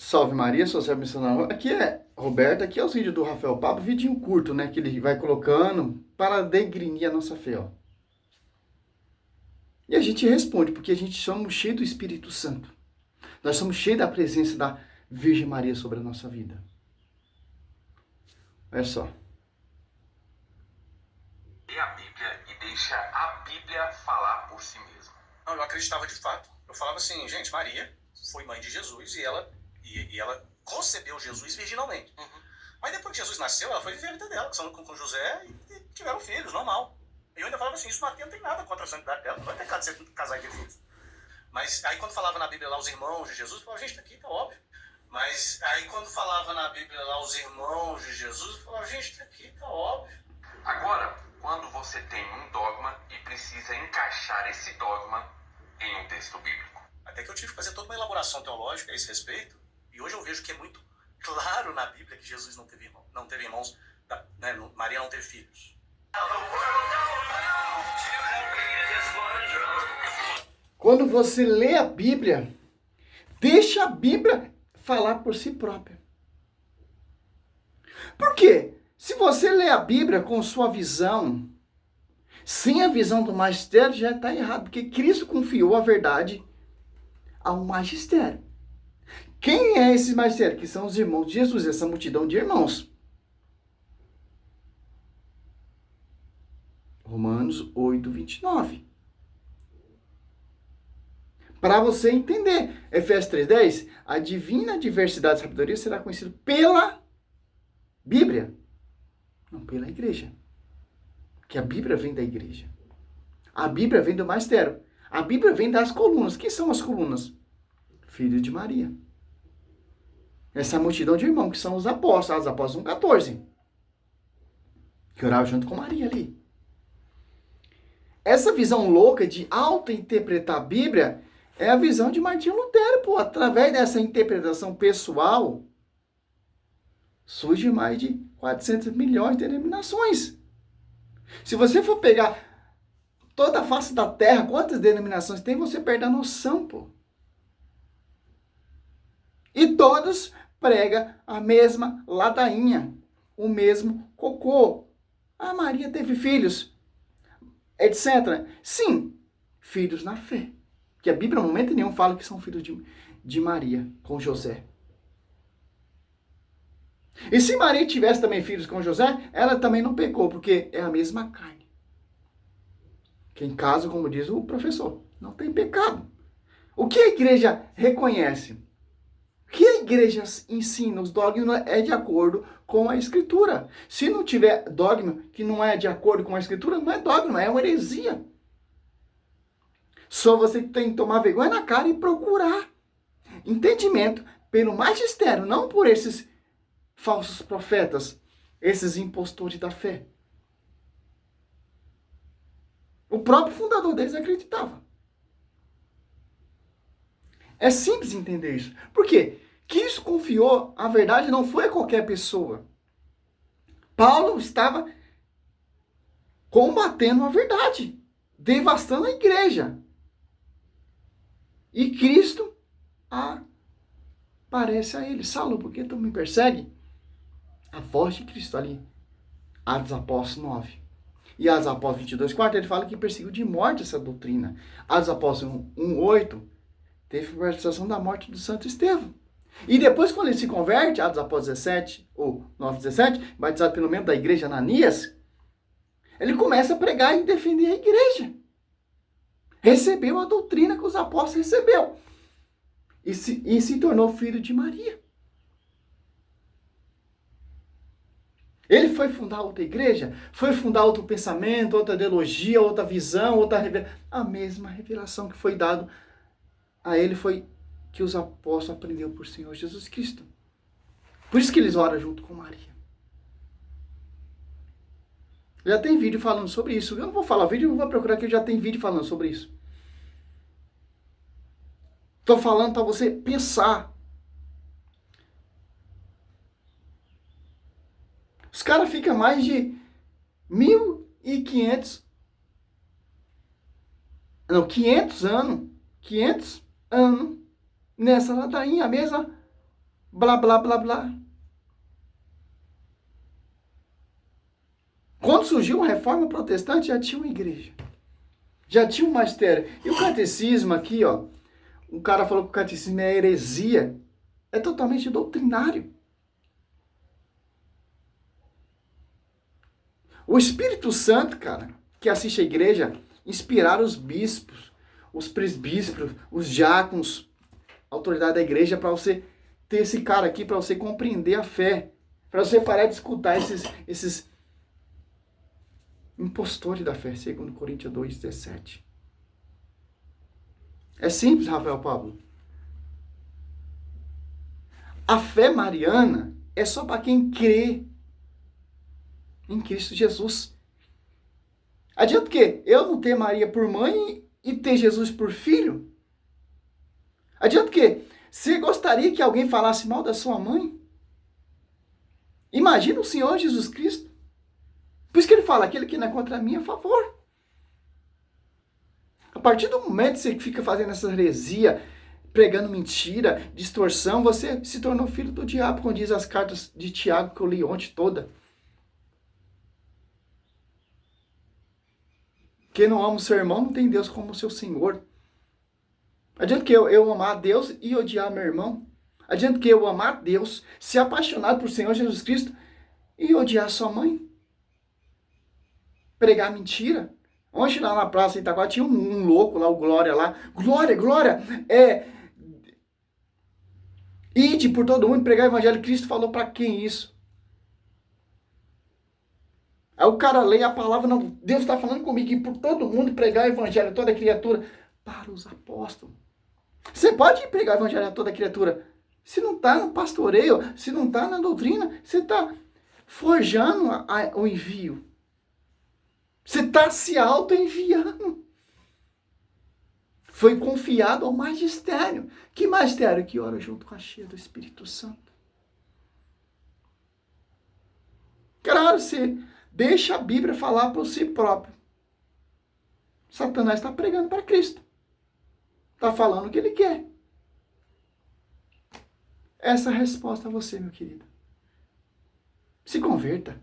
Salve Maria, sou Sérgio Missionário. Aqui é Roberto, aqui é os vídeos do Rafael Pablo, vidinho curto, né? Que ele vai colocando para degrinir a nossa fé, ó. E a gente responde, porque a gente somos cheios do Espírito Santo. Nós somos cheios da presença da Virgem Maria sobre a nossa vida. Olha só. Lê a Bíblia e deixa a Bíblia falar por si mesma. Não, eu acreditava de fato. Eu falava assim, gente, Maria foi mãe de Jesus e ela concebeu Jesus virginalmente. Mas depois que Jesus nasceu, ela foi viver a vida dela, casando com José e tiveram filhos, normal. E eu ainda falava assim, isso não atenta em nada contra a santidade dela, não vai pecar de ser casar e ter filhos. Mas aí quando falava na Bíblia lá os irmãos de Jesus, eu falava, gente, aqui tá óbvio. Mas aí quando falava na Bíblia lá os irmãos de Jesus, eu falava, gente, aqui tá óbvio. Agora, quando você tem um dogma e precisa encaixar esse dogma em um texto bíblico. Até que eu tive que fazer toda uma elaboração teológica a esse respeito, e hoje eu vejo que é muito claro na Bíblia que Jesus não teve irmãos, né, Maria não teve filhos. Quando você lê a Bíblia, deixa a Bíblia falar por si própria. Por quê? Se você lê a Bíblia com sua visão, sem a visão do magistério, já está errado, porque Cristo confiou a verdade ao magistério. Quem é esse magistério? Que são os irmãos de Jesus, essa multidão de irmãos. Romanos 8, 29. Para você entender, Efésios 3:10, a divina diversidade de sabedoria será conhecida pela Bíblia, não pela igreja. Que a Bíblia vem da igreja. A Bíblia vem do magistério. A Bíblia vem das colunas. Quem são as colunas? Filhos de Maria. Essa multidão de irmãos, que são os apóstolos. Os apóstolos 1,14. Que oravam junto com Maria ali. Essa visão louca de auto-interpretar a Bíblia é a visão de Martinho Lutero, pô. Através dessa interpretação pessoal, surge mais de 400 milhões de denominações. Se você for pegar toda a face da terra, quantas denominações tem, você perde a noção, pô. E todos pregam a mesma ladainha, o mesmo cocô. A Maria teve filhos, etc. Sim, filhos na fé. Que a Bíblia, no momento nenhum, fala que são filhos de Maria com José. E se Maria tivesse também filhos com José, ela também não pecou, porque é a mesma carne. Que em caso, como diz o professor, não tem pecado. O que a igreja reconhece? O que a igreja ensina? Os dogmas é de acordo com a escritura. Se não tiver dogma que não é de acordo com a escritura, não é dogma, é uma heresia. Só você tem que tomar vergonha na cara e procurar entendimento pelo magistério, não por esses falsos profetas, esses impostores da fé. O próprio fundador deles acreditava. É simples entender isso. Por quê? Cristo confiou, a verdade não foi a qualquer pessoa. Paulo estava combatendo a verdade, devastando a igreja. E Cristo aparece a ele. Saulo, por que tu me persegue? A voz de Cristo ali. Atos Apóstolos 9. E Atos Apóstolos 22:4, ele fala que perseguiu de morte essa doutrina. Atos Apóstolos 1:8, teve a manifestação da morte do Santo Estevão. E depois, quando ele se converte, Atos Apóstolos 17, ou 9:17, batizado pelo membro da igreja Ananias, ele começa a pregar e defender a igreja. Recebeu a doutrina que os apóstolos recebeu. E se tornou filho de Maria. Ele foi fundar outra igreja, foi fundar outro pensamento, outra ideologia, outra visão, outra revelação. A mesma revelação que foi dado a ele foi que os apóstolos aprenderam por Senhor Jesus Cristo. Por isso que eles oram junto com Maria. Já tem vídeo falando sobre isso. Eu não vou falar vídeo, eu vou procurar que já tem vídeo falando sobre isso. Estou falando para você pensar. Os caras ficam mais de 1.500... Não, 500 anos. 500 anos nessa ladainha, a mesma blá, blá, blá, blá. Quando surgiu a reforma protestante, já tinha uma igreja. Já tinha um magistério. E o catecismo aqui, ó, o cara falou que o catecismo é heresia. É totalmente doutrinário. O Espírito Santo, cara, que assiste a igreja, inspiraram os bispos, os presbíteros, os diáconos, a autoridade da igreja, para você ter esse cara aqui, para você compreender a fé, para você parar de escutar esses impostores da fé, segundo Coríntios 2,17. É simples, Rafael Pablo. A fé mariana é só para quem crê em Cristo Jesus. Adianta o quê? Eu não ter Maria por mãe e ter Jesus por filho? Adianta o quê? Você gostaria que alguém falasse mal da sua mãe? Imagina o Senhor Jesus Cristo. Por isso que ele fala, aquele que não é contra mim é a favor. A partir do momento que você fica fazendo essa heresia, pregando mentira, distorção, você se tornou filho do diabo, como diz as cartas de Tiago que eu li ontem toda. Quem não ama o seu irmão não tem Deus como seu Senhor. Adianta que eu amar a Deus e odiar meu irmão? Adianta que eu amar Deus, ser apaixonado por Senhor Jesus Cristo e odiar sua mãe? Pregar mentira? Ontem lá na praça de Itaquá tinha um louco lá, o Glória lá. Glória! Ide por todo mundo, pregar o evangelho. Cristo falou para quem isso? Aí o cara lê a palavra, não, Deus está falando comigo, ir por todo mundo, pregar o evangelho a toda criatura. Para os apóstolos. Você pode pregar o evangelho a toda criatura. Se não está no pastoreio, se não está na doutrina, você está forjando o envio. Você está se auto-enviando. Foi confiado ao magistério. Que magistério? Que ora junto com a cheia do Espírito Santo. Claro, você deixa a Bíblia falar por si próprio. Satanás está pregando para Cristo. Está falando o que ele quer. Essa é a resposta a você, meu querido. Se converta.